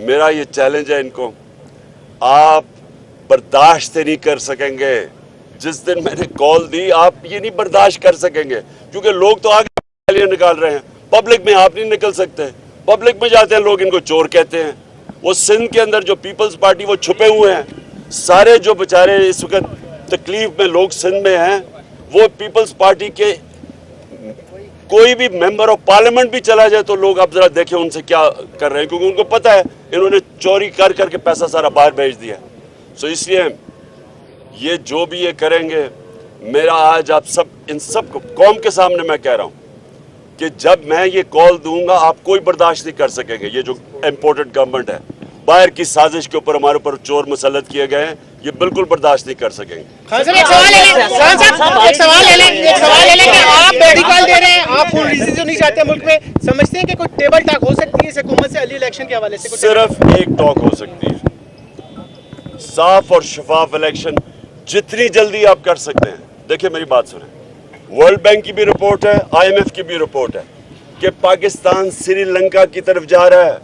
मेरा ये चैलेंज है इनको, आप बर्दाश्त नहीं कर सकेंगे। जिस दिन मैंने कॉल दी आप ये नहीं बर्दाश्त कर सकेंगे, क्योंकि लोग तो आगे निकाल रहे हैं, पब्लिक में आप नहीं निकल सकते। पब्लिक में जाते हैं लोग इनको चोर कहते हैं। वो सिंध के अंदर जो पीपल्स पार्टी वो छुपे हुए हैं, सारे जो बेचारे इस वक्त तकलीफ में लोग सिंध में हैं, वो पीपल्स पार्टी के कोई भी मेंबर ऑफ पार्लियामेंट भी चला जाए तो लोग आप जरा देखें उनसे क्या कर रहे हैं, क्योंकि उनको पता है इन्होंने चोरी कर करके पैसा सारा बाहर भेज दिया। सो इसलिए ये जो भी ये करेंगे, मेरा आज आप सब इन सब को कौम के सामने मैं कह रहा हूँ कि जब मैं ये कॉल दूंगा आप कोई बर्दाश्त नहीं कर सकेंगे। ये जो इम्पोर्टेड गवर्नमेंट है, बाहर की साजिश के ऊपर हमारे ऊपर चोर मुसल्लत किए गए हैं, ये बिल्कुल बर्दाश्त नहीं कर सकेंगे। खान साहब एक सवाल ले लें कि आप मेडिकल दे रहे हैं, आप फुल रिसीजन नहीं चाहते मुल्क में, समझते हैं कि कोई टेबल टॉक हो सकती है इस हुकूमत से अली इलेक्शन के हवाले से? सिर्फ एक टॉक हो सकती है, साफ और शफाफ इलेक्शन जितनी जल्दी आप कर सकते हैं। देखिए मेरी बात सुने, वर्ल्ड बैंक की भी रिपोर्ट है, IMF की भी रिपोर्ट है कि पाकिस्तान श्रीलंका की तरफ जा रहा है,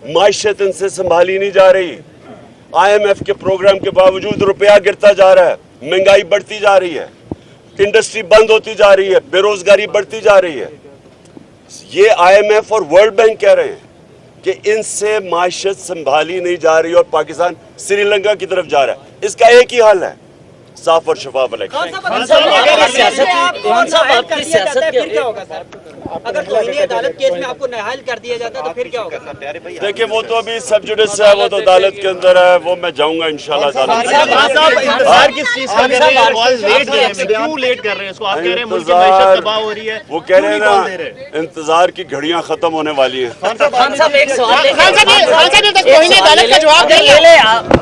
माइशत इनसे संभाली नहीं जा रही। IMF के प्रोग्राम के बावजूद रुपया गिरता जा रहा है, महंगाई बढ़ती जा रही है, इंडस्ट्री बंद होती जा रही है, बेरोजगारी बढ़ती जा रही है। ये IMF और वर्ल्ड बैंक कह रहे हैं कि इनसे माइशत संभाली नहीं जा रही और पाकिस्तान श्रीलंका की तरफ जा रहा है। इसका एक ही हल है, साफ और शफाफ इलेक्शन। अगर तौहीन अदालत केस में आपको नाअहल कर दिया जाता तो फिर क्या होगा? देखिए वो तो अभी सब जुडिस है, वो तो अदालत के अंदर है, वो मैं जाऊंगा इंशाल्लाह। वो कह रहे हैं ना, इंतजार की घड़ियां खत्म होने वाली हैं। खान साहब एक सवाल, खान साहब तक तौहीन अदालत का जवाब